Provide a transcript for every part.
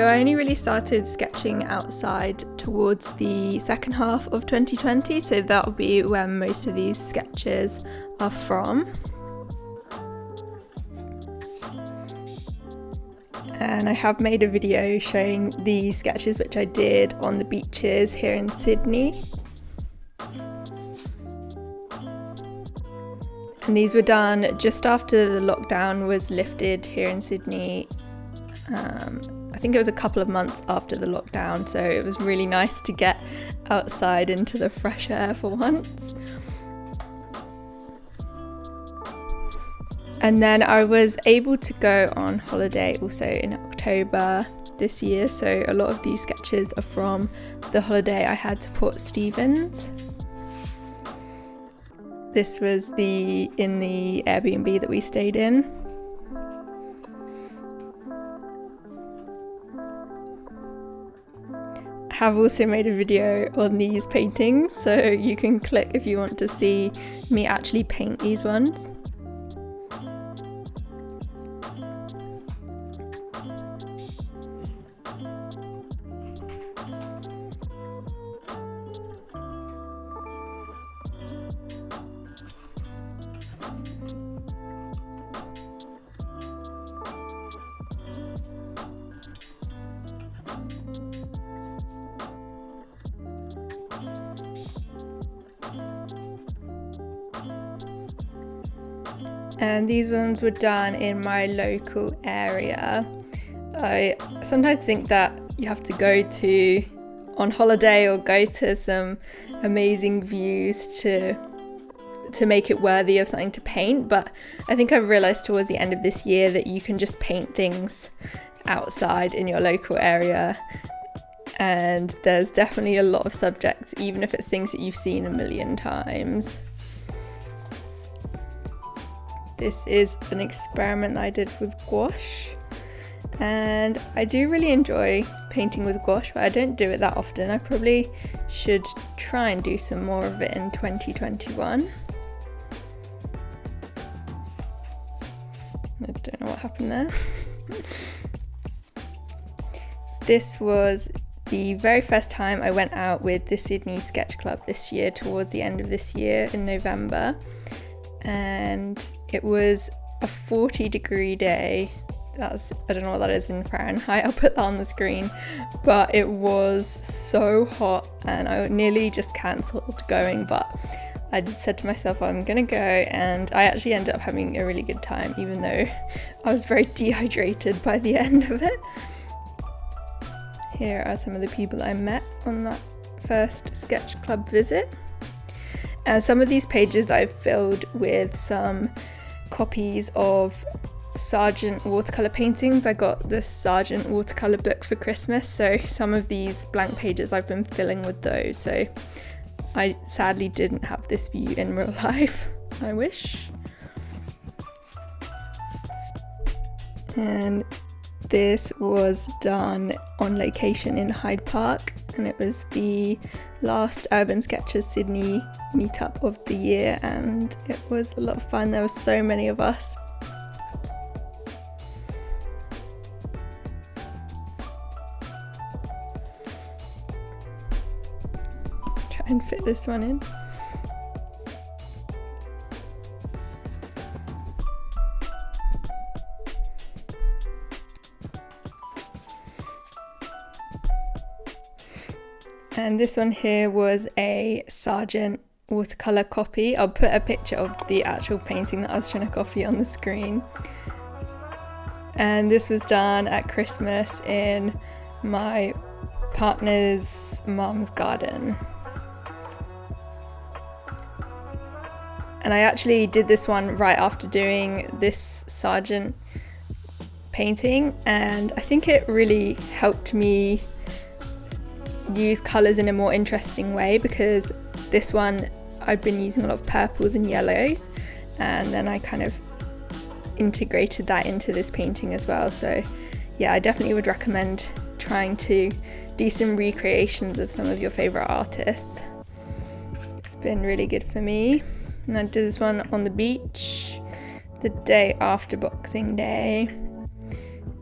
I only really started sketching outside towards the second half of 2020, so that'll be where most of these sketches are from. And I have made a video showing the sketches which I did on the beaches here in Sydney. And these were done just after the lockdown was lifted here in Sydney. I think it was a couple of months after the lockdown, so it was really nice to get outside into the fresh air for once. And then I was able to go on holiday also in October this year, so a lot of these sketches are from the holiday I had to Port Stephens. This was in the Airbnb that we stayed in. I have also made a video on these paintings, so you can click if you want to see me actually paint these ones. And these ones were done in my local area. I sometimes think that you have to go on holiday or go to some amazing views to make it worthy of something to paint, but I think I've realised towards the end of this year that you can just paint things outside in your local area, and there's definitely a lot of subjects, even if it's things that you've seen a million times. This is an experiment that I did with gouache, and I do really enjoy painting with gouache, but I don't do it that often. I probably should try and do some more of it in 2021. I don't know what happened there. This was the very first time I went out with the Sydney Sketch Club this year, towards the end of this year in November, and it was a 40-degree day. I don't know what that is in Fahrenheit, I'll put that on the screen, but it was so hot and I nearly just cancelled going, but I said to myself I'm gonna go, and I actually ended up having a really good time, even though I was very dehydrated by the end of it. Here are some of the people I met on that first sketch club visit. And some of these pages I've filled with some copies of Sargent watercolour paintings. I got the Sargent watercolour book for Christmas, so some of these blank pages I've been filling with those. So I sadly didn't have this view in real life. I wish. And this was done on location in Hyde Park, and it was the last Urban Sketchers Sydney meetup of the year, and it was a lot of fun. There were so many of us. Try and fit this one in. And this one here was a Sargent watercolour copy. I'll put a picture of the actual painting that I was trying to copy on the screen. And this was done at Christmas in my partner's mum's garden. And I actually did this one right after doing this Sargent painting, and I think it really helped me use colours in a more interesting way, because this one I'd been using a lot of purples and yellows, and then I kind of integrated that into this painting as well. So yeah, I definitely would recommend trying to do some recreations of some of your favourite artists. It's been really good for me. And I did this one on the beach the day after Boxing Day.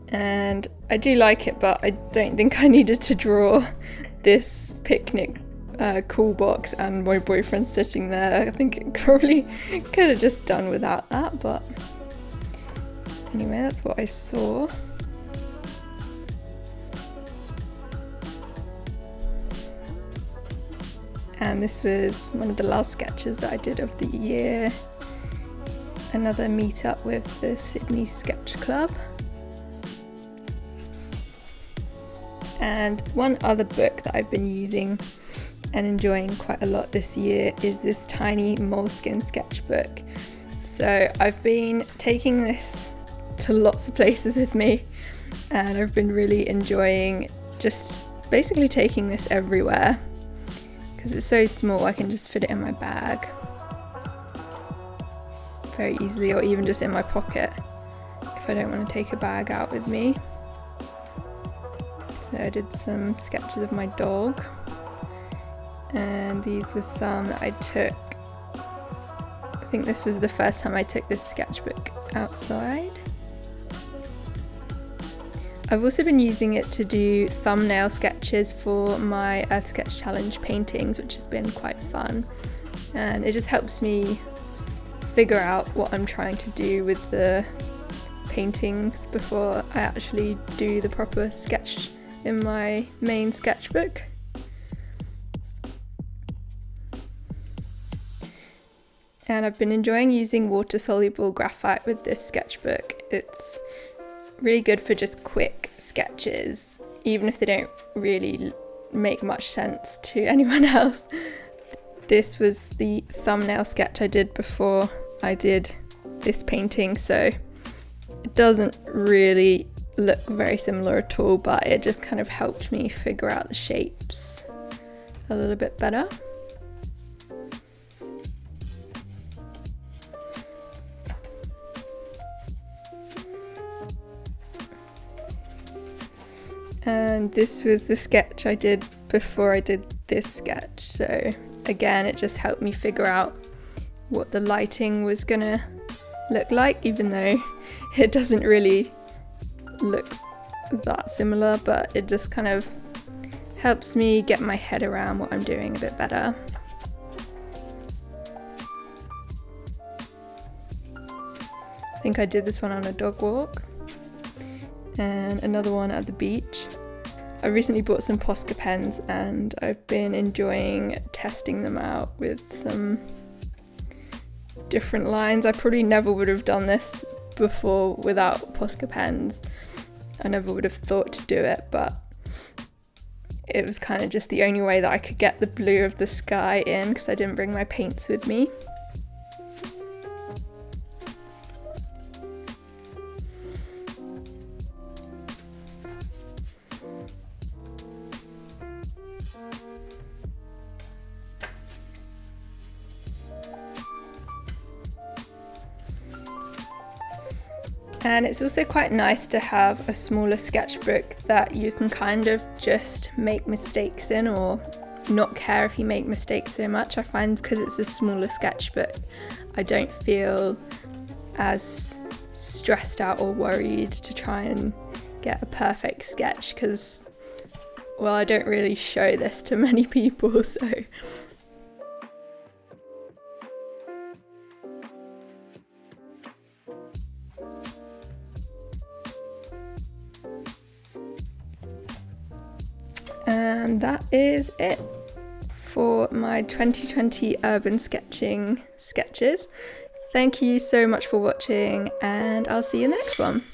and I do like it, but I don't think I needed to draw this picnic cool box and my boyfriend sitting there. I think it probably could have just done without that, but anyway, that's what I saw. And this was one of the last sketches that I did of the year. Another meet-up with the Sydney Sketch Club. And one other book that I've been using and enjoying quite a lot this year is this tiny moleskin sketchbook. So I've been taking this to lots of places with me, and I've been really enjoying just basically taking this everywhere because it's so small. I can just fit it in my bag very easily, or even just in my pocket if I don't want to take a bag out with me. So I did some sketches of my dog, and these were some that I took. I think this was the first time I took this sketchbook outside. I've also been using it to do thumbnail sketches for my Earth Sketch Challenge paintings, which has been quite fun, and it just helps me figure out what I'm trying to do with the paintings before I actually do the proper sketch in my main sketchbook. And I've been enjoying using water-soluble graphite with this sketchbook. It's really good for just quick sketches, even if they don't really make much sense to anyone else. This was the thumbnail sketch I did before I did this painting, so it doesn't really look very similar at all, but it just kind of helped me figure out the shapes a little bit better. And this was the sketch I did before I did this sketch, so again it just helped me figure out what the lighting was gonna look like, even though it doesn't really look that similar, but it just kind of helps me get my head around what I'm doing a bit better. I think I did this one on a dog walk, and another one at the beach. I recently bought some Posca pens and I've been enjoying testing them out with some different lines. I probably never would have done this before without Posca pens. I never would have thought to do it, but it was kind of just the only way that I could get the blue of the sky in because I didn't bring my paints with me. And it's also quite nice to have a smaller sketchbook that you can kind of just make mistakes in, or not care if you make mistakes so much. I find because it's a smaller sketchbook, I don't feel as stressed out or worried to try and get a perfect sketch because, well, I don't really show this to many people, so. And that is it for my 2020 urban sketching sketches. Thank you so much for watching, and I'll see you in the next one.